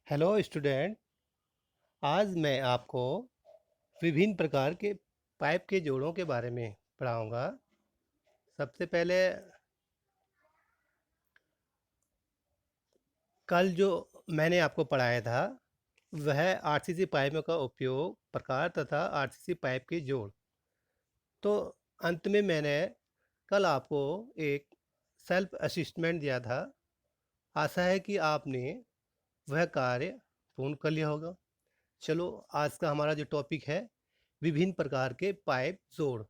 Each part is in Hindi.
Hello student. आज मैं आपको विभिन्न प्रकार के पाइप के जोड़ों के बारे में पढ़ाऊंगा। सबसे पहले कल जो मैंने आपको पढ़ाया था वह आरसीसी पाइपों का उपयोग, प्रकार तथा आरसीसी पाइप के जोड़। तो अंत में मैंने कल आपको एक सेल्फ असिस्टमेंट दिया था। आशा है कि आपने वह कार्य पूर्ण कर लिया होगा। चलो, आज का हमारा जो टॉपिक है विभिन्न प्रकार के पाइप जोड़,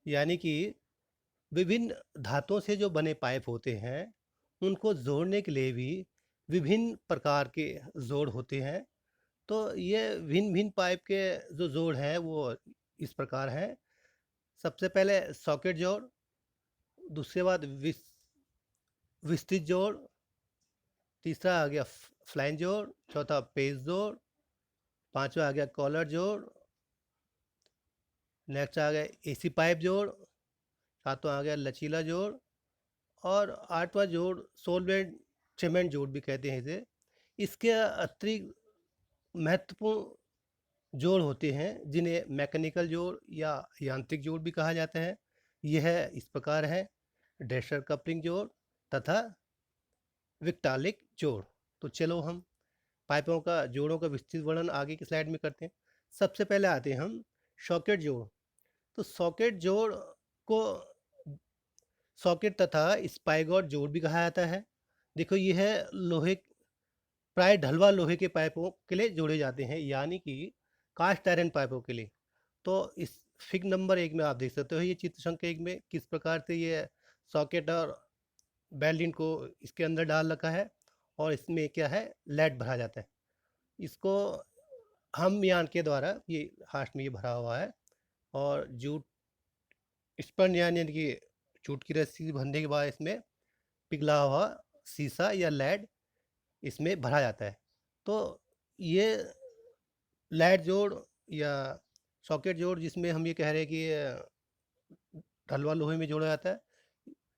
यानी कि विभिन्न धातुओं से जो बने पाइप होते हैं उनको जोड़ने के लिए भी विभिन्न प्रकार के जोड़ होते हैं। तो ये भिन्न भिन्न पाइप के जो जोड़ हैं वो इस प्रकार हैं। सबसे पहले सॉकेट जोड़, दूसरे बाद विस्तृत जोड़, तीसरा आ गया फ्लैंज जोड़, चौथा पेज जोड़, पांचवा आ गया कॉलर जोड़, नेक्स्ट आ गया एसी पाइप जोड़, सातवां आ गया लचीला जोड़, और आठवां जोड़ सोलवेंट सीमेंट जोड़ भी कहते हैं इसे। इसके अतिरिक्त महत्वपूर्ण जोड़ होते हैं जिन्हें मैकेनिकल जोड़ या यांत्रिक जोड़ भी कहा जाता है। यह इस प्रकार है: ड्रेसर कपलिंग जोड़ तथा विक्टालिक जोड़। तो चलो हम पाइपों का जोड़ों का विस्तृत वर्णन आगे की स्लाइड में करते हैं। सबसे पहले आते हैं हम सॉकेट जोड़। तो सॉकेट जोड़ को सॉकेट तथा स्पाइगॉट जोड़ भी कहा जाता है। देखो, यह है लोहे, प्राय ढलवा लोहे के पाइपों के लिए जोड़े जाते हैं, यानी कि कास्ट आयरन पाइपों के लिए। तो इस फिग नंबर 1 में आप देख सकते हो, ये चित्र संख्या 1 में किस प्रकार से ये सॉकेट और बेल्ट को इसके अंदर डाल रखा है और इसमें क्या है, लेड भरा जाता है। इसको हम यान के द्वारा ये हास्ट में ये भरा हुआ है, और जूट स्पन यानी कि जूट की रस्सी भरने के बाद इसमें पिघला हुआ शीशा या लेड इसमें भरा जाता है। तो ये लेड जोड़ या सॉकेट जोड़, जिसमें हम ये कह रहे हैं कि ढलवा लोहे में जोड़ा जाता है।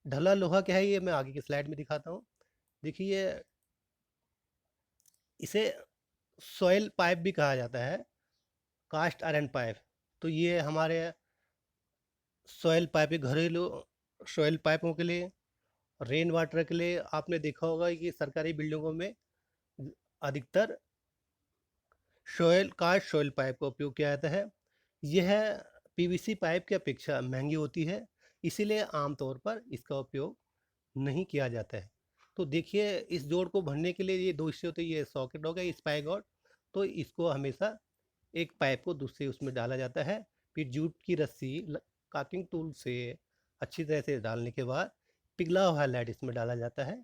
ढला लोहा क्या है ये मैं आगे की स्लाइड में दिखाता हूँ। देखिए, इसे सॉइल पाइप भी कहा जाता है, कास्ट आयरन पाइप। तो ये हमारे सॉइल पाइप, घरेलू सॉइल पाइपों के लिए, रेन वाटर के लिए। आपने देखा होगा कि सरकारी बिल्डिंगों में अधिकतर सॉइल कास्ट सॉइल पाइप का उपयोग किया जाता है। यह पीवीसी पाइप की अपेक्षा महंगी होती है, इसीलिए आमतौर पर इसका उपयोग नहीं किया जाता है। तो देखिए, इस जोड़ को भरने के लिए ये दो हिस्से होते हैं, ये सॉकेट हो गया, स्पाइगॉट। तो इसको हमेशा एक पाइप को दूसरे उसमें डाला जाता है। फिर जूट की रस्सी काकिंग टूल से अच्छी तरह से डालने के बाद पिघला हुआ लेड इसमें डाला जाता है,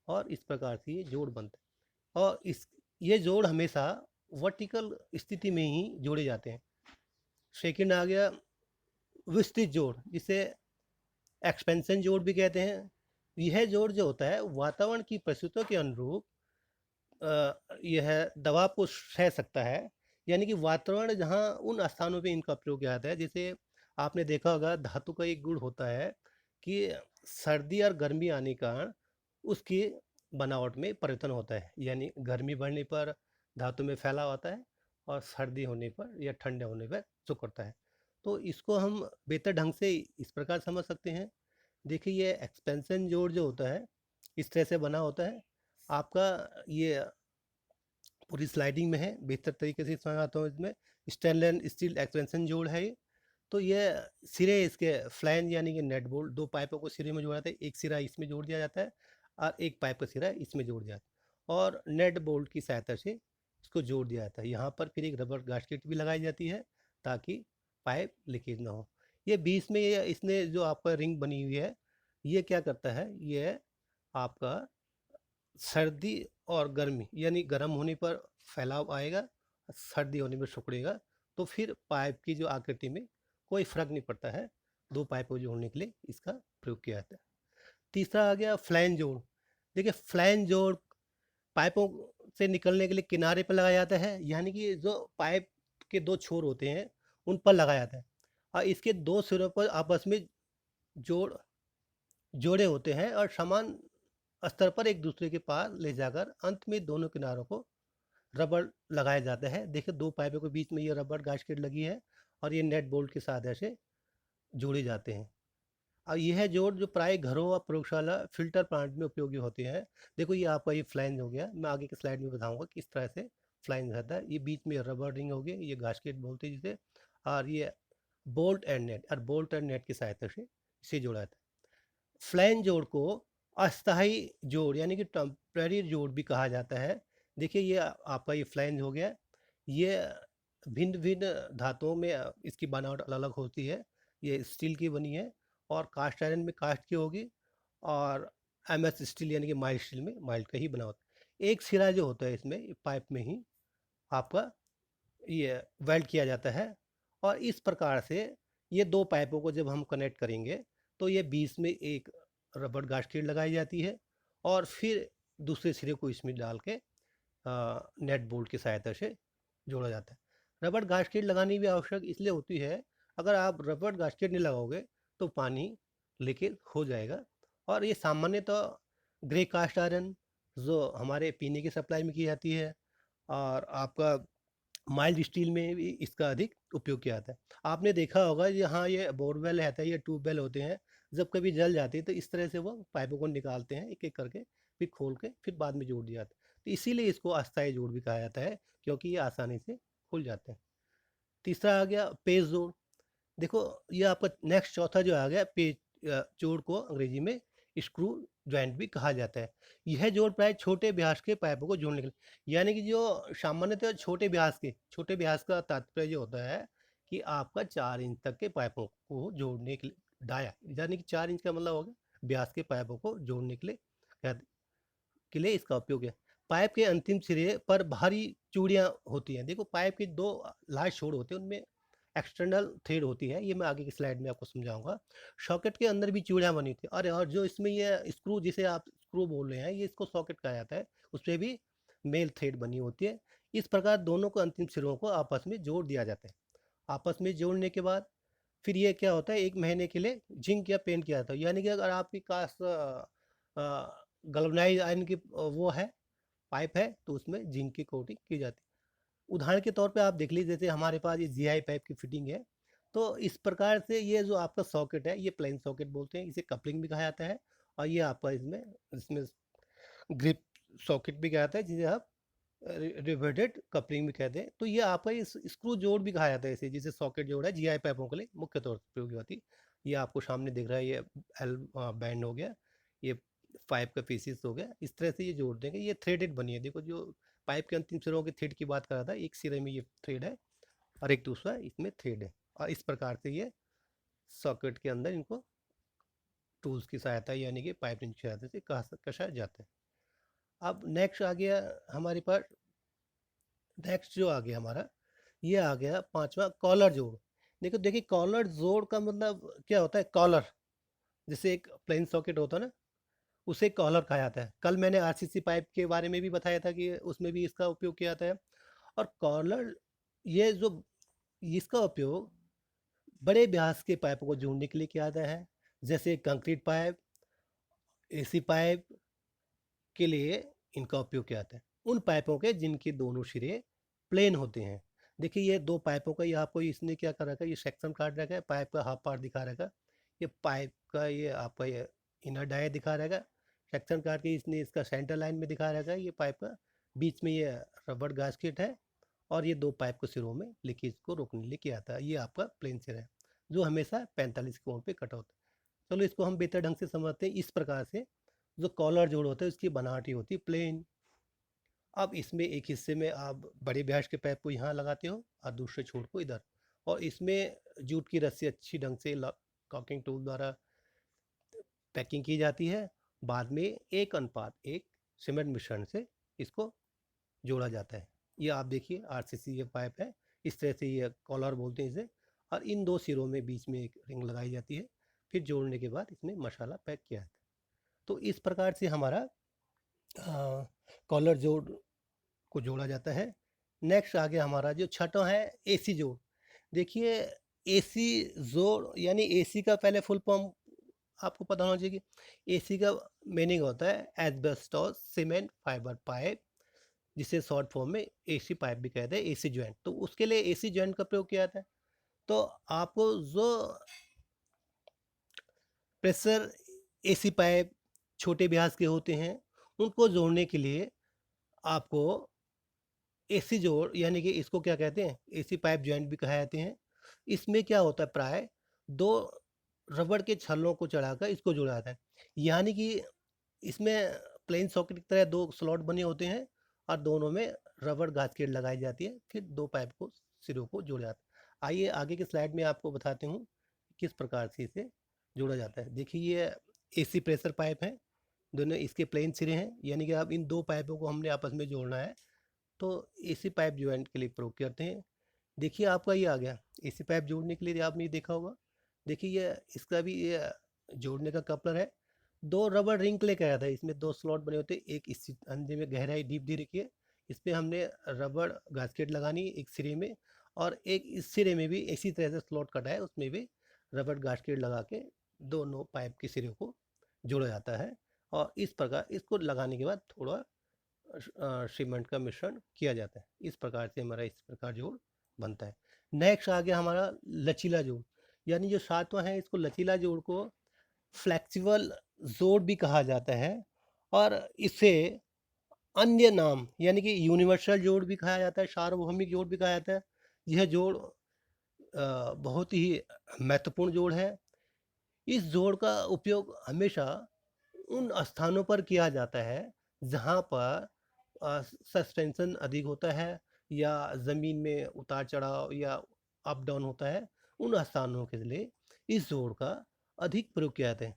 और इस प्रकार से ये जोड़ बनता है। और इस ये जोड़ हमेशा वर्टिकल स्थिति में ही जोड़े जाते हैं। सेकंड आ गया विस्तृत जोड़, जिसे एक्सपेंशन जोड़ भी कहते हैं। यह जोड़ जो होता है वातावरण की परिस्थितियों के अनुरूप यह दबाव को सह सकता है, यानी कि वातावरण जहाँ उन स्थानों पे इनका प्रयोग किया जाता है। जैसे आपने देखा होगा, धातु का एक गुण होता है कि सर्दी और गर्मी आने के कारण उसकी बनावट में परिवर्तन होता है, यानी गर्मी बढ़ने पर धातु में फैलाव होता है, और सर्दी होने पर या ठंडे होने पर सूख करता है। तो इसको हम बेहतर ढंग से इस प्रकार समझ सकते हैं। देखिए, ये एक्सपेंशन जोड़ जो होता है इस तरह से बना होता है। आपका ये पूरी स्लाइडिंग में है, बेहतर तरीके से समझाता हूँ। इसमें स्टेनलेस स्टील एक्सपेंशन जोड़ है ये। तो ये सिरे इसके फ्लैंज यानी कि नेट बोल्ट, दो पाइपों को सिरे में जोड़ा जाता है, एक सिरा इसमें जोड़ दिया जाता है और एक पाइप का सिरा इसमें जोड़ दिया जाता है, और नेट बोल्ट की सहायता से इसको जोड़ दिया जाता है। यहाँ पर फिर एक रबर गास्केट भी लगाई जाती है ताकि पाइप लीकेज ना हो। ये बीच में ये इसने जो आपका रिंग बनी हुई है, ये क्या करता है, ये आपका सर्दी और गर्मी यानी गर्म होने पर फैलाव आएगा, सर्दी होने पर सिकुड़ेगा। तो फिर पाइप की जो आकृति में कोई फर्क नहीं पड़ता है। दो पाइप को जोड़ने के लिए इसका प्रयोग किया जाता है। तीसरा आ गया फ्लैंज जोड़। देखिए, फ्लैंज जोड़ पाइपों से निकलने के लिए किनारे पर लगाया जाता है, यानी कि जो पाइप के दो छोर होते हैं उन पर लगाया जाता है, और इसके दो सिरों पर आपस में जोड़ जोड़े होते हैं और समान स्तर पर एक दूसरे के पास ले जाकर अंत में दोनों किनारों को रबड़ लगाया जाता है। देखिए 2 पाइपों के बीच में ये रबड़ गास्केट लगी है और ये नेट बोल्ट की सहायता से जोड़े जाते हैं। और यह जोड़ जो प्राय घरों व प्रयोगशाला फिल्टर प्लांट में उपयोगी होते हैं। देखो ये आपका ये फ्लैंज हो गया, मैं आगे के स्लाइड में बताऊंगा किस तरह से फ्लैंज रहता है। ये बीच में रबर रिंग हो गया, ये गास्केट बोलते हैं जिसे, और ये बोल्ट एंड नेट, और बोल्ट एंड नेट की सहायता से इसे जोड़ा जाता है। फ्लैंज जोड़ को अस्थाई जोड़ यानी कि टेम्पररी जोड़ भी कहा जाता है। देखिए ये आपका ये फ्लैंज हो गया, ये भिन्न भिन्न धातुओं में इसकी बनावट अलग अलग होती है। ये स्टील की बनी है और कास्ट आयरन में कास्ट की होगी, और एमएस स्टील यानी कि माइल्ड स्टील में माइल्ड का ही बना होता है। एक सिरा जो होता है इसमें पाइप में ही आपका ये वेल्ड किया जाता है, और इस प्रकार से ये दो पाइपों को जब हम कनेक्ट करेंगे तो ये बीच में एक रबड़ गास्केट लगाई जाती है, और फिर दूसरे सिरे को इसमें डाल के नेट बोल्ट की सहायता से जोड़ा जाता है। रबड़ गास्केट लगानी भी आवश्यक इसलिए होती है, अगर आप रबड़ गास्केट नहीं लगाओगे तो पानी लीकेज हो जाएगा। और ये सामान्यतः ग्रे कास्ट आयरन जो हमारे पीने की सप्लाई में की जाती है, और आपका माइल्ड स्टील में भी इसका अधिक उपयोग किया जाता है। आपने देखा होगा यहाँ ये बोरवेल रहता है, ये ट्यूबवेल होते हैं, जब कभी जल जाती है तो इस तरह से वो पाइपों को निकालते हैं एक एक करके, फिर खोल के फिर बाद में जोड़ दिया जाता है। तो इसीलिए इसको अस्थायी जोड़ भी कहा जाता है, क्योंकि ये आसानी से खुल जाते हैं। तीसरा आ गया पेच जोड़। देखो ये आपका नेक्स्ट चौथा जो आ गया पेच जोड़ को अंग्रेजी में स्क्रू जॉइंट भी कहा जाता है। यह जोड़ प्राय छोटे व्यास के पाइपों को जोड़ने के लिए, यानी कि जो सामान्यतः छोटे व्यास का तात्पर्य जो होता है कि आपका 4 इंच तक के पाइपों को जोड़ने के लिए डाया, यानी कि 4 इंच का मतलब हो गया व्यास के पाइपों को जोड़ने के लिए इसका उपयोग है। पाइप के अंतिम सिरे पर भारी चूड़ियाँ होती हैं। देखो पाइप के 2 लार्ज छोर होते हैं, उनमें एक्सटर्नल थ्रेड होती है, ये मैं आगे की स्लाइड में आपको समझाऊंगा। सॉकेट के अंदर भी चूड़ियाँ बनी थी, और जो इसमें ये स्क्रू जिसे आप स्क्रू बोल रहे हैं, ये इसको सॉकेट कहा जाता है, उसमें भी मेल थ्रेड बनी होती है। इस प्रकार दोनों को अंतिम सिरों को आपस में जोड़ दिया जाता है। आपस में जोड़ने के बाद फिर ये क्या होता है, 1 महीने के लिए जिंक या पेंट किया जाता है। यानी कि अगर आपके पास गल्वनाइज आयरन की वो है पाइप है तो उसमें जिंक की कोटिंग की जाती है। उदाहरण के तौर पे आप देख लीजिए, जैसे हमारे पास ये जीआई पाइप की फिटिंग है, तो इस प्रकार से ये जो आपका सॉकेट है ये प्लेन सॉकेट बोलते हैं, इसे कपलिंग भी कहा जाता है। और ये आपका इसमें इसमें ग्रिप सॉकेट भी कहा जाता है, जिसे आप रिवेटेड कपलिंग भी कहते हैं। तो ये आपका इस स्क्रू जोड़ भी कहा जाता है इसे, जिसे सॉकेट जोड़ है जीआई पाइपों के लिए मुख्य तौर पर उपयोगी होती है। ये आपको सामने दिख रहा है, ये एल बैंड हो गया, ये पाइप का पीसीस हो गया, इस तरह से ये जोड़ देंगे। ये थ्रेडेड बनी है, देखो जो पाइप के अंतिम सिरों के थ्रेड की बात कर रहा था, एक सिरे में ये थ्रेड है और एक दूसरा इसमें थ्रेड है, और इस प्रकार से ये सॉकेट के अंदर इनको टूल्स की सहायता यानी कि पाइप की सहायता से कसा जाता है। अब नेक्स्ट आ गया हमारे पास, नेक्स्ट जो आ गया हमारा, ये आ गया पांचवा कॉलर जोड़। देखिए कॉलर जोड़ का मतलब क्या होता है, कॉलर जैसे एक प्लेन सॉकेट होता है ना, उसे कॉलर कहा जाता है। कल मैंने आरसीसी पाइप के बारे में भी बताया था कि उसमें भी इसका उपयोग किया जाता है। और कॉलर ये जो इसका उपयोग बड़े व्यास के पाइपों को जोड़ने के लिए किया जाता है, जैसे कंक्रीट पाइप, एसी पाइप के लिए इनका उपयोग किया जाता है। उन पाइपों के जिनके दोनों सिरे प्लेन होते हैं। देखिए ये 2 पाइपों का, ये आपको इसने क्या कर रखा है, ये सेक्शन काट रखा है, पाइप का हाफ पार्ट दिखा रखा है। ये पाइप का ये आपका ये इनर डाया दिखा रहेगा, सेक्शन काट के इसने इसका सेंटर लाइन में दिखा रखा है। ये पाइप का बीच में ये रबड़ गास्केट है, और ये 2 पाइप के सिरों में लीकेज को रोकने के लिए किया जाता है। ये आपका प्लेन सिरा है जो हमेशा 45 कोण पे कट होता है। चलो इसको हम बेहतर ढंग से समझते हैं। इस प्रकार से जो कॉलर जोड़ होता है उसकी बनावट ही होती है प्लेन। अब इसमें एक हिस्से में आप बड़े ब्याज के पाइप को यहाँ लगाते हो और दूसरे छोर को इधर, और इसमें जूट की रस्सी अच्छी ढंग से कॉकिंग टूल द्वारा पैकिंग की जाती है। बाद में 1:1 सीमेंट मिश्रण से इसको जोड़ा जाता है। ये आप देखिए आरसीसी ये पाइप है, इस तरह से ये कॉलर बोलते हैं इसे, और इन 2 सिरों में बीच में एक रिंग लगाई जाती है, फिर जोड़ने के बाद इसमें मसाला पैक किया जाता है। तो इस प्रकार से हमारा कॉलर जोड़ को जोड़ा जाता है। नेक्स्ट आ गया हमारा जो छठा है एसी जोड़। देखिए एसी जोड़ यानी एसी का पहले फुल फॉर्म आपको पता होना चाहिए कि एसी का मीनिंग होता है एस्बेस्टॉस सीमेंट फाइबर पाइप जिसे शॉर्ट फॉर्म में एसी पाइप भी कहते हैं, एसी जॉइंट। तो उसके लिए एसी जॉइंट का प्रयोग किया जाता है। तो आपको जो प्रेशर एसी पाइप छोटे व्यास के होते हैं, उनको जोड़ने के लिए आपको एसी जोड़, यानी कि इसको क्या कहते हैं, एसी पाइप जॉइंट भी कहा जाते हैं। इसमें क्या होता है, प्राय 2 रबड़ के छल्लों को चढ़ाकर इसको जोड़ा जाता है। यानी कि इसमें प्लेन सॉकेट की तरह 2 स्लॉट बने होते हैं और दोनों में रबड़ गास्केट लगाई जाती है, फिर 2 पाइप को सिरों को जोड़ा जाता है। आइए आगे की स्लाइड में आपको बताते हूँ किस प्रकार से इसे जोड़ा जाता है। देखिए ये एसी प्रेशर पाइप है, दोनों इसके प्लेन सिरे हैं, यानी कि अब इन 2 पाइपों को हमने आपस में जोड़ना है, तो एसी पाइप जॉइंट के लिए प्रयोग करते हैं। देखिए आपका ये आ गया एसी पाइप जोड़ने के लिए, आपने देखा होगा। देखिए ये इसका भी ये जोड़ने का कपलर है। 2 रबड़ रिंग लेके आया था, इसमें 2 स्लॉट बने होते, एक इस अंदर में गहराई डीप दी रखी है, इस पे हमने रबड़ गास्केट लगानी है एक सिरे में, और एक इस सिरे में भी इसी तरह से स्लॉट कटा है, उसमें भी रबड़ गास्केट लगा के दोनों पाइप के सिरे को जोड़ा जाता है। और इस प्रकार इसको लगाने के बाद थोड़ा सीमेंट का मिश्रण किया जाता है। इस प्रकार से हमारा इस प्रकार जोड़ बनता है। नेक्स्ट आ गया हमारा लचीला जोड़, यानी जो सातवां है, इसको लचीला जोड़ को फ्लेक्सिबल जोड़ भी कहा जाता है, और इसे अन्य नाम यानी कि यूनिवर्सल जोड़ भी कहा जाता है, सार्वभौमिक जोड़ भी कहा जाता है। यह जोड़ बहुत ही महत्वपूर्ण जोड़ है। इस जोड़ का उपयोग हमेशा उन स्थानों पर किया जाता है जहाँ पर सस्पेंशन अधिक होता है, या ज़मीन में उतार चढ़ाव या अप डाउन होता है, उन स्थानों के लिए इस जोड़ का अधिक प्रयोग किया जाता है।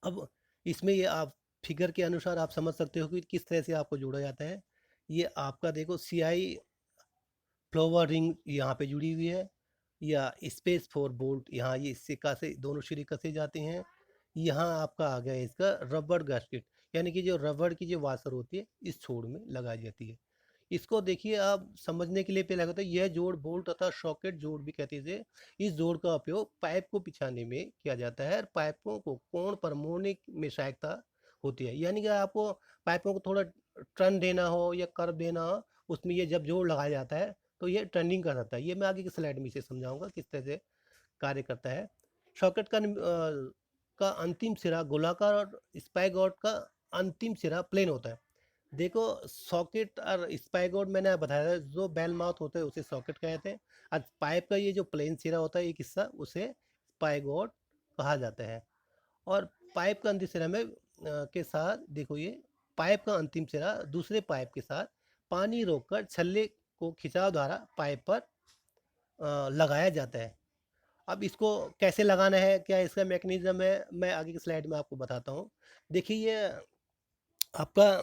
अब इसमें ये आप फिगर के अनुसार आप समझ सकते हो कि किस तरह से आपको जोड़ा जाता है। ये आपका देखो सीआई फ्लावर रिंग यहाँ पे जुड़ी हुई है, या स्पेस फॉर बोल्ट, यहाँ ये इससे कसे दोनों सिरे कसे जाते हैं। यहाँ आपका आ गया इसका रबड़ गास्केट, यानी कि जो रबड़ की जो वाशर होती है इस छोर में लगाई जाती है। इसको देखिए आप समझने के लिए पहले होता है, यह जोड़ बोल्ट तथा सॉकेट जोड़ भी कहते हैं। इस जोड़ का उपयोग पाइप को पिछाने में किया जाता है और पाइपों को कोण पर मोड़ने में सहायता होती है। यानी कि आपको पाइपों को थोड़ा टर्न देना हो या कर्व देना हो, उसमें ये जब जोड़ लगाया जाता है तो ये टर्निंग कर सकता है। ये मैं आगे की स्लाइड में इसे समझाऊंगा किस तरह से कार्य करता है। सॉकेट का अंतिम सिरा गोलाकार और स्पाइगोट का अंतिम सिरा प्लेन होता है। देखो सॉकेट और स्पाइगोट मैंने आपको बताया था, जो बेल माउथ होता है उसे सॉकेट कहते हैं, और पाइप का ये जो प्लेन सिरा होता है एक हिस्सा, उसे स्पाइगोट कहा जाता है। और पाइप का अंतिम सिरा में के साथ देखो, ये पाइप का अंतिम सिरा दूसरे पाइप के साथ पानी रोककर छल्ले को खिंचाव द्वारा पाइप पर लगाया जाता है। अब इसको कैसे लगाना है, क्या इसका मैकेनिज्म है, मैं आगे की स्लाइड में आपको बताता हूँ। देखिए ये आपका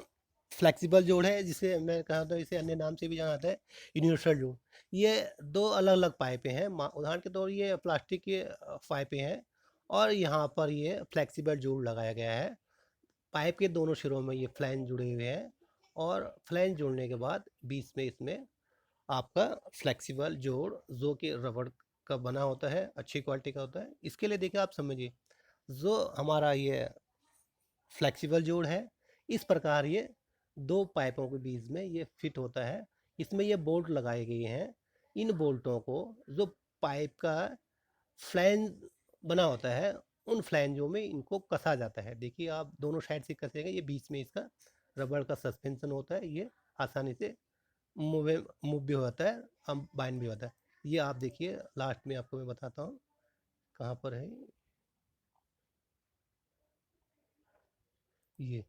फ्लेक्सिबल जोड़ है, जिसे मैं कहा था इसे अन्य नाम से भी जाना जाता है यूनिवर्सल जोड़। ये 2 अलग अलग पाइपें हैं, उदाहरण के तौर ये प्लास्टिक के पाइपें हैं, और यहाँ पर ये फ्लेक्सिबल जोड़ लगाया गया है। पाइप के दोनों सिरों में ये फ्लैंज जुड़े हुए हैं, और फ्लैंज जोड़ने के बाद बीच में इसमें आपका फ्लेक्सिबल जोड़ जो कि रबड़ का बना होता है, अच्छी क्वालिटी का होता है। इसके लिए देखिए आप समझिए, जो हमारा ये फ्लेक्सिबल जोड़ है, इस प्रकार ये 2 पाइपों के बीच में ये फिट होता है। इसमें ये बोल्ट लगाए गए हैं। इन बोल्टों को जो पाइप का फ्लैंज बना होता है, उन फ्लैंजों में इनको कसा जाता है। देखिए आप दोनों साइड से कसेंगे, ये बीच में इसका रबड़ का सस्पेंशन होता है, ये आसानी से मूव भी हो जाता है, हम बाइंड भी होता है। ये आप देखिए लास्ट में आपको मैं बताता हूँ कहाँ पर है ये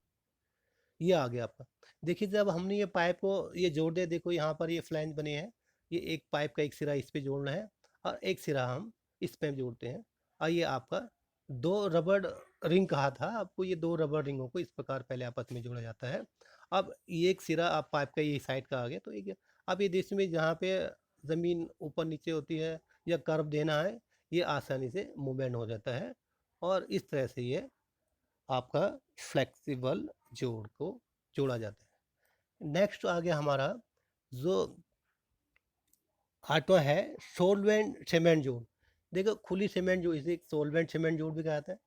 ये आ गया आपका। देखिए जब हमने ये पाइप को ये जोड़ दिया, देखो यहाँ पर ये फ्लैंज बने हैं, ये एक पाइप का एक सिरा इस पे जोड़ना है, और एक सिरा हम इस पे जोड़ते हैं, और ये आपका 2 रबड़ रिंग कहा था आपको, ये 2 रबड़ रिंगों को इस प्रकार पहले आपस में जोड़ा जाता है। अब ये एक सिरा आप पाइप का ये साइड का आ गया, तो एक अब ये देश में जहाँ पे ज़मीन ऊपर नीचे होती है या कर्व देना है, ये आसानी से मूवमेंट हो जाता है, और इस तरह से ये आपका फ्लेक्सिबल जोड़ को जोड़ा जाता है। नेक्स्ट आ गया हमारा जो आठवां है सोलवेंट सीमेंट जोड़। देखो खुली सीमेंट जोड़, इसे सोलवेंट सीमेंट जोड़ भी कहा जाता है।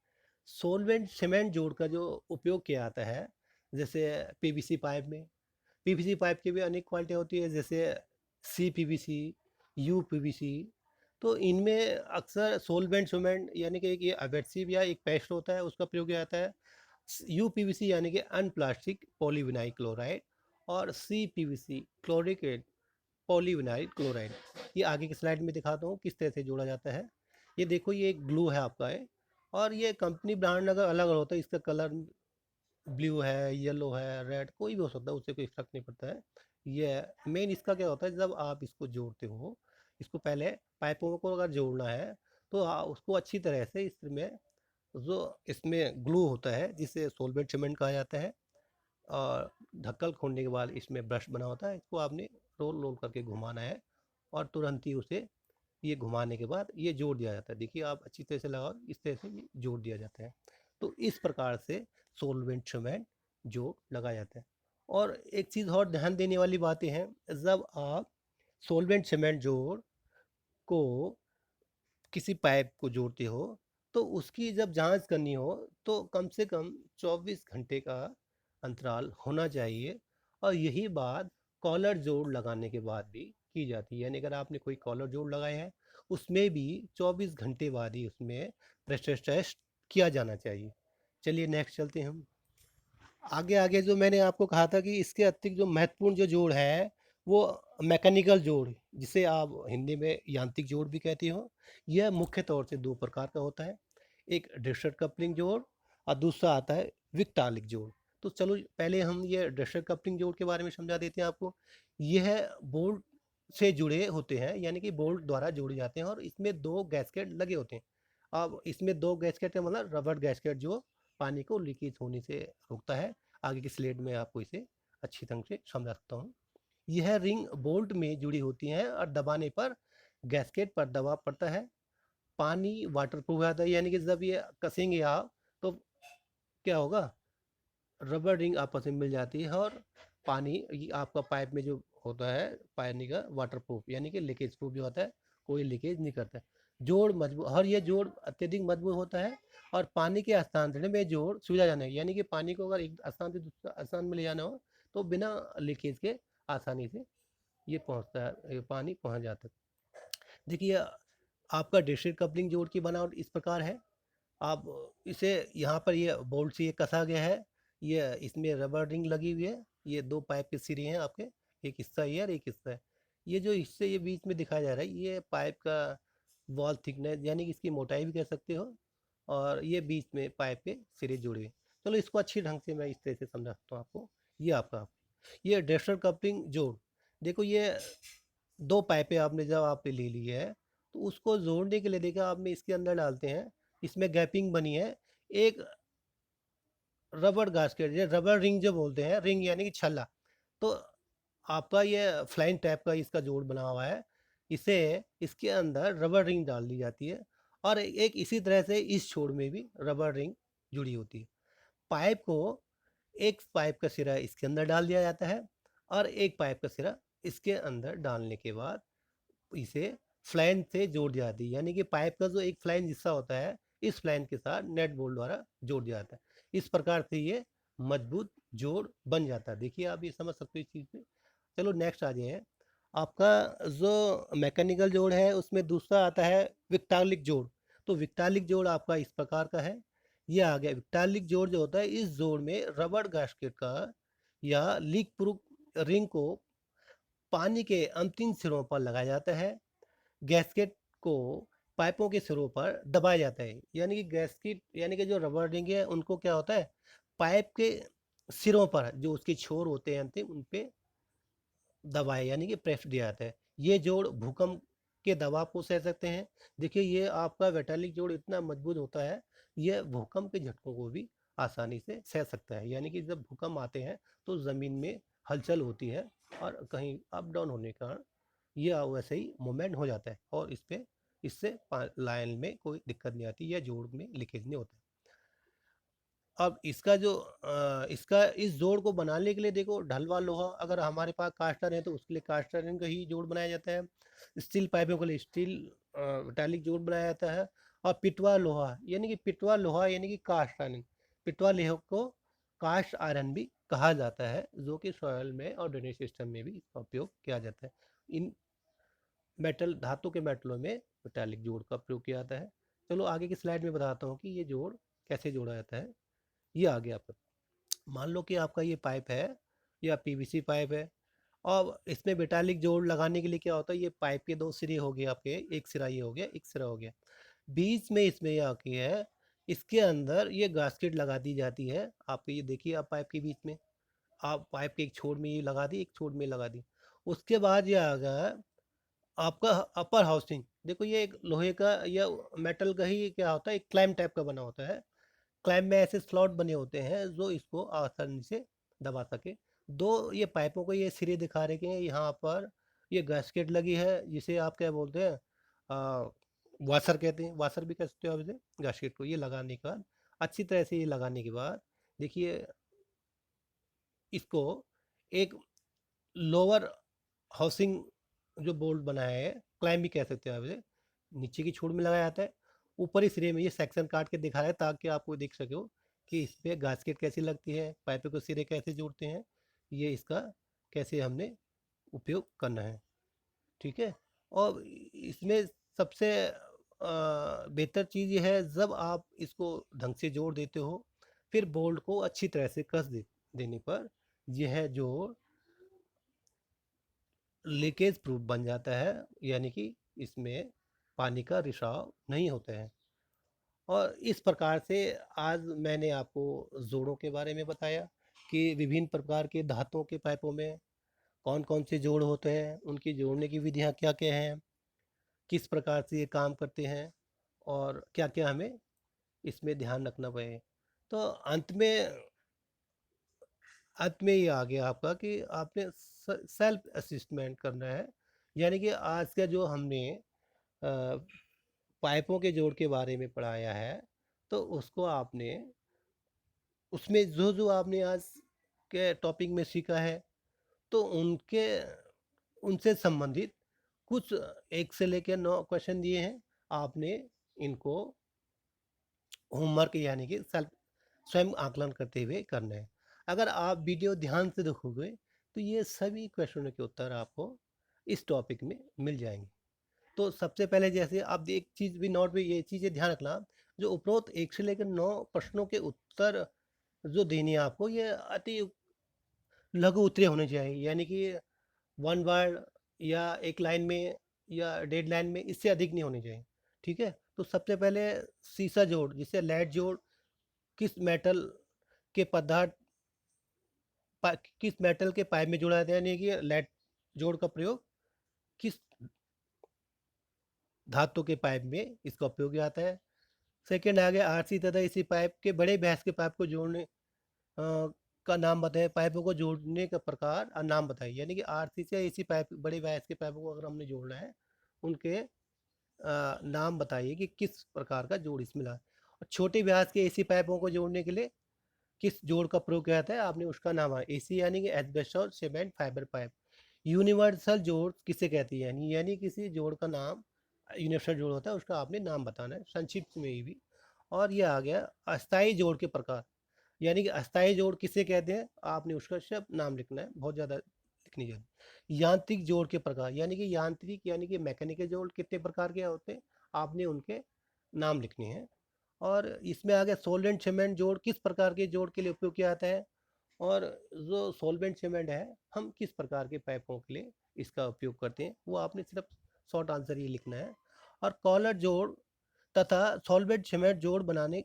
सोलवेंट सीमेंट जोड़ का जो उपयोग किया जाता है, जैसे पीवीसी पाइप में, पीवीसी पाइप की भी अनेक क्वालिटी होती है, जैसे सी पीवीसी, यू पीवीसी। तो इनमें अक्सर सोलवेंट सीमेंट यानी कि एक ये एब्रेसिव या एक पेस्ट होता है, उसका प्रयोग किया जाता है। यू पीवीसी यानी कि अनप्लास्टिक पॉलीविनाइल क्लोराइड, और सी पीवीसी क्लोरिक पॉलीविनाइल क्लोराइड। ये आगे की स्लाइड में दिखाता हूँ किस तरह से जोड़ा जाता है। ये देखो, ये एक ग्लू है आपका है, और ये कंपनी ब्रांड अगर अलग अलग होता है, इसका कलर ब्लू है, येलो है, रेड, कोई भी हो सकता है, उससे कोई फर्क नहीं पड़ता है। ये मेन इसका क्या होता है, जब आप इसको जोड़ते हो, इसको पहले पाइपों को अगर जोड़ना है तो उसको अच्छी तरह से इसमें जो इसमें ग्लू होता है जिसे सोलवेंट सीमेंट कहा जाता है, और ढक्कन खोलने के बाद इसमें ब्रश बना होता है, इसको आपने रोल रोल करके घुमाना है, और तुरंत ही उसे ये घुमाने के बाद ये जोड़ दिया जाता है। देखिए आप अच्छी तरह से लगाओ, इस तरह से ये जोड़ दिया जाता है। तो इस प्रकार से सोलवेंट सीमेंट जोड़ लगाया जाता है। और एक चीज़ और ध्यान देने वाली बातें हैं, जब आप सोलवेंट सीमेंट जोड़ को किसी पाइप को जोड़ते हो, तो उसकी जब जांच करनी हो तो कम से कम 24 घंटे का अंतराल होना चाहिए। और यही बात कॉलर जोड़ लगाने के बाद भी की जाती है, यानी अगर आपने कोई कॉलर जोड़ लगाया है, उसमें भी 24 घंटे बाद ही उसमें प्रेशर टेस्ट किया जाना चाहिए। चलिए नेक्स्ट चलते हैं हम आगे। आगे जो मैंने आपको कहा था कि इसके अतिरिक्त जो महत्वपूर्ण जो जोड़ है, वो मैकेनिकल जोड़, जिसे आप हिंदी में यांत्रिक जोड़ भी कहते हो। यह मुख्य तौर से दो प्रकार का होता है, एक डिस्ट्रेट कपलिंग जोड़ और दूसरा आता है विकटालिक जोड़। तो चलो पहले हम ये डिस्ट्रेट कपलिंग जोड़ के बारे में समझा देते हैं आपको। यह बोल्ट से जुड़े होते हैं, यानी कि बोल्ट द्वारा जोड़े जाते हैं, और इसमें दो गैसकेट लगे होते हैं। अब इसमें दो गैसकेट का मतलब रबर गैसकेट, जो पानी को लीकेज होने से रोकता है। आगे की स्लाइड में आपको इसे अच्छी तरह से समझा सकता हूँ। यह रिंग बोल्ट में जुड़ी होती हैं, और दबाने पर गैसकेट पर दबाव पड़ता है। पानी वाटर प्रूफ आता है, यानी कि जब ये कसेंगे आप तो क्या होगा, रबर रिंग आपस में मिल जाती है, और पानी ये आपका पाइप में जो होता है पानी का वाटर प्रूफ, यानी कि लीकेज प्रूफ जो होता है, कोई लीकेज नहीं करता है। जोड़ मजबूत, और ये जोड़ अत्यधिक मजबूत होता है, और पानी के हस्तांतरण में जोड़ सुविधाजनक है, यानी कि पानी को अगर एक स्थान से दूसरा स्थान में ले जाना हो तो बिना लीकेज के आसानी से ये पहुंचता है, ये पानी पहुंच जाता है। देखिए आपका डिस्ट्रिक्ट कपलिंग जोड़ की बनावट इस प्रकार है। आप इसे यहाँ पर ये बोल्ट से ये कसा गया है, ये इसमें रबर रिंग लगी हुई है, ये दो पाइप के सिरे हैं आपके, एक हिस्सा ये और एक हिस्सा है। ये जो हिस्से ये बीच में दिखाया जा रहा है, ये पाइप का वॉल थिकनेस, यानी कि इसकी मोटाई भी कह सकते हो, और ये बीच में पाइप के सिरे जुड़े हुए। चलो इसको अच्छी ढंग से मैं इस तरह से समझा सकता हूँ आपको। ये आपका ये डिस्ट्रेट कपलिंग जोड़, देखो ये दो पाइपें आपने जब आप ले ली है, तो उसको जोड़ने के लिए देखा आपने इसके अंदर डालते हैं, इसमें गैपिंग बनी है, एक रबर गास्केट, ये रबर रिंग जो बोलते हैं, रिंग यानी कि छल्ला। तो आपका ये फ्लाइन टाइप का इसका जोड़ बना हुआ है, इसे इसके अंदर रबर रिंग डाल दी जाती है, और एक इसी तरह से इस छोर में भी रबर रिंग जुड़ी होती है। पाइप को एक पाइप का सिरा इसके अंदर डाल दिया जाता है, और एक पाइप का सिरा इसके अंदर डालने के बाद इसे फ्लैंज से जोड़ दिया जाती है, यानी कि पाइप का जो एक फ्लैंज हिस्सा होता है, इस फ्लैंज के साथ नेट बोल्ट द्वारा जोड़ दिया जाता है। इस प्रकार से ये मजबूत जोड़ बन जाता है। देखिए आप ये समझ सकते हो इस चीज़ पे। चलो नेक्स्ट आ जाए, आपका जो मैकेनिकल जोड़ है उसमें दूसरा आता है विक्टालिक जोड़। तो विक्टालिक जोड़ आपका इस प्रकार का है, ये आ गया विक्टालिक जोड़। जो होता है, इस जोड़ में रबर गास्केट का या लीक प्रूफ रिंग को पानी के अंतिम सिरों पर लगाया जाता है। गैस्केट को पाइपों के सिरों पर दबाया जाता है, यानी कि गैस्केट यानी कि जो रबर रिंग है उनको क्या होता है, पाइप के सिरों पर जो उसके छोर होते हैं अंतिम, उन पे दबाए, यानी कि प्रेस दिया जाता है। ये जोड़ भूकंप के दबाव को सह सकते हैं। देखिए ये आपका वैटालिक जोड़ इतना मजबूत होता है, ये भूकंप के झटकों को भी आसानी से सह सकता है, यानी कि जब भूकंप आते हैं तो ज़मीन में हलचल होती है, और कहीं अप डाउन होने के कारण ये वैसे ही मूवमेंट हो जाता है, और इससे लाइन में कोई दिक्कत नहीं आती, या जोड़ में लीकेज नहीं होता। अब इसका जो इसका इस जोड़ को बनाने के लिए देखो, ढलवा लोहा अगर हमारे पास कास्ट आयरन है तो उसके लिए कास्ट आयरन का ही जोड़ बनाया जाता है। स्टील पाइपों के लिए स्टील मेटालिक जोड़ बनाया जाता है। और पिटवा लोहा यानी कि कास्ट आयरन, पिटवा लोहा को कास्ट आयरन भी कहा जाता है, जो कि सॉयल में और ड्रेनेज सिस्टम में भी इसका उपयोग किया जाता है। इन मेटल धातु के मेटलों में मेटालिक जोड़ का प्रयोग किया जाता है। चलो आगे की स्लाइड में बताता हूँ कि ये जोड़ कैसे जोड़ा जाता है। ये आ गया आपका, मान लो कि आपका ये पाइप है या पीवीसी पाइप है, और इसमें मेटालिक जोड़ लगाने के लिए क्या होता है, ये पाइप के दो सिरे हो गए आपके, एक सिरा ये हो गया, एक सिरा हो गया, बीच में इसमें ये आकी है, इसके अंदर ये गास्केट लगा दी जाती है। आपके ये देखिए, आप पाइप के बीच में, आप पाइप के एक छोर में ये लगा दी, एक छोर में लगा दी। उसके बाद ये आ गया आपका अपर हाउसिंग। देखो ये एक लोहे का या मेटल का ही क्या होता है, एक क्लैम टाइप का बना होता है। क्लैम में ऐसे स्लॉट बने होते हैं जो इसको आसानी से दबा सके। दो ये पाइपों को ये सिरे दिखा रहे हैं, यहाँ पर ये गैसकेट लगी है, जिसे आप क्या बोलते हैं, वाशर कहते हैं, वाशर भी कह सकते हो आप इसे। गैसकेट को ये लगाने के बाद, अच्छी तरह से ये लगाने के बाद, देखिए इसको एक लोअर हाउसिंग जो बोल्ट बनाया है, क्लाइम भी कह सकते हो आप इसे, नीचे की छोर में लगाया जाता है। ऊपरी सिरे में ये सेक्शन काट के दिखा रहा है ताकि आपको देख सको कि इस पर गास्केट कैसी लगती है, पाइपों को सिरे कैसे जोड़ते हैं, ये इसका कैसे हमने उपयोग करना है। ठीक है। और इसमें सबसे बेहतर चीज़ ये है, जब आप इसको ढंग से जोड़ देते हो, फिर बोल्ट को अच्छी तरह से देने पर यह जोड़ लीकेज प्रूफ बन जाता है, यानी कि इसमें पानी का रिसाव नहीं होता है। और इस प्रकार से आज मैंने आपको जोड़ों के बारे में बताया कि विभिन्न प्रकार के धातुओं के पाइपों में कौन कौन से जोड़ होते हैं, उनकी जोड़ने की विधियां क्या क्या हैं, किस प्रकार से ये काम करते हैं, और क्या क्या हमें इसमें ध्यान रखना पड़े। तो अंत में ये आ गया आपका कि आपने सेल्फ असिस्टमेंट करना है, यानी कि आज का जो हमने पाइपों के जोड़ के बारे में पढ़ाया है, तो उसको आपने, उसमें जो जो आपने आज के टॉपिक में सीखा है, तो उनके उनसे संबंधित कुछ 1 से लेकर 9 क्वेश्चन दिए हैं। आपने इनको होमवर्क यानी कि सेल्फ स्वयं आकलन करते हुए करना है। अगर आप वीडियो ध्यान से देखोगे तो ये सभी क्वेश्चनों के उत्तर आपको इस टॉपिक में मिल जाएंगे। तो सबसे पहले जैसे आप एक चीज़ भी नोट में ये चीज़ें ध्यान रखना, जो उपरोक्त 1 से लेकर 9 प्रश्नों के उत्तर जो देने हैं आपको, ये अति लघु उत्तरीय होने चाहिए, यानी कि 1 वर्ड या एक लाइन में या डेढ़ लाइन में, इससे अधिक नहीं होने चाहिए। ठीक है। तो सबसे पहले सीसा जोड़, जिसे लेड जोड़, किस मेटल के पदार्थ किस मेटल के पाइप में जोड़ा जाता है, यानी कि लेड जोड़ का प्रयोग किस धातु के पाइप में इसका उपयोग किया जाता है। सेकेंड आ गया आरसी तथा इसी पाइप के बड़े व्यास के पाइप को जोड़ने का नाम बताएं, पाइपों को जोड़ने का प्रकार और नाम बताइए, यानी कि आरसी से इसी पाइप, बड़े व्यास के पाइपों को अगर हमने जोड़ना है, उनके नाम बताइए कि किस प्रकार का जोड़ इसमें लगा। और छोटे व्यास के एसी पाइपों को जोड़ने के लिए किस जोड़ का प्रयोग किया जाता है, आपने उसका नाम है। एसी यानी कि asbestos cement fibre pipe. Universal जोड़ किसे कहती है, यानी किसी जोड़ का नाम यूनिवर्सल जोड़ होता है, उसका आपने नाम बताना है संक्षिप्त में ही भी। और ये आ गया अस्थाई जोड़ के प्रकार, यानी कि अस्थाई जोड़ किसे कहते हैं, आपने उसका सब नाम लिखना है, बहुत ज़्यादा लिखनी चाहिए। यांत्रिक जोड़ के प्रकार, यानी कि यांत्रिक यानी कि मैकेनिकल जोड़ कितने प्रकार के होते हैं, आपने उनके नाम लिखने हैं। और इसमें आ गया सोल्वेंट सीमेंट जोड़, किस प्रकार के जोड़ के लिए उपयोग किया जाता है, और जो सोल्वेंट सीमेंट है, हम किस प्रकार के पाइपों के लिए इसका उपयोग करते हैं, वो आपने सिर्फ शॉर्ट आंसर ये लिखना है। और कॉलर जोड़ तथा सॉल्वेंट सीमेंट जोड़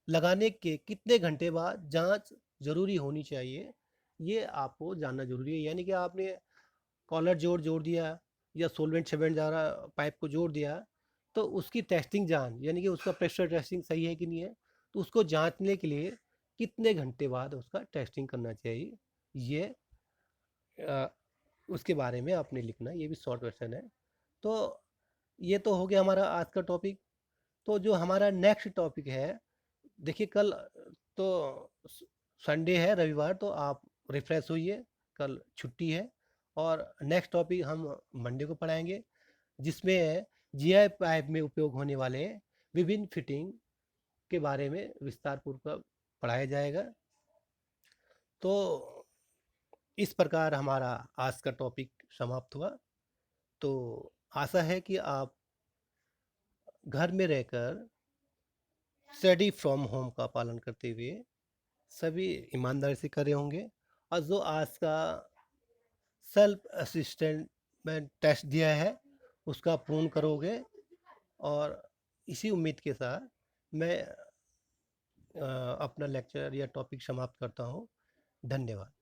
लगाने के कितने घंटे बाद जांच जरूरी होनी चाहिए, ये आपको जानना जरूरी है। यानी कि आपने कॉलर जोड़ जोड़ दिया या सॉल्वेंट सीमेंट द्वारा पाइप को जोड़ दिया, तो उसकी टेस्टिंग जांच, यानी कि उसका प्रेशर टेस्टिंग सही है कि नहीं है, तो उसको जांचने के लिए कितने घंटे बाद उसका टेस्टिंग करना चाहिए, ये अ, उसके बारे में आपने लिखना है। ये भी शॉर्ट क्वेश्चन है। तो ये तो हो गया हमारा आज का टॉपिक। तो जो हमारा नेक्स्ट टॉपिक है, देखिए कल तो संडे है, रविवार, तो आप रिफ्रेश होइए, कल छुट्टी है। और नेक्स्ट टॉपिक हम मंडे को पढ़ाएंगे, जिसमें जीआई पाइप में उपयोग होने वाले विभिन्न फिटिंग के बारे में विस्तार पूर्वक पढ़ाया जाएगा। तो इस प्रकार हमारा आज का टॉपिक समाप्त हुआ। तो आशा है कि आप घर में रहकर स्टडी फ्रॉम होम का पालन करते हुए सभी ईमानदारी से करे होंगे, और जो आज का सेल्फ असिस्टेंट में टेस्ट दिया है उसका पूर्ण करोगे। और इसी उम्मीद के साथ मैं अपना लेक्चर या टॉपिक समाप्त करता हूँ। धन्यवाद।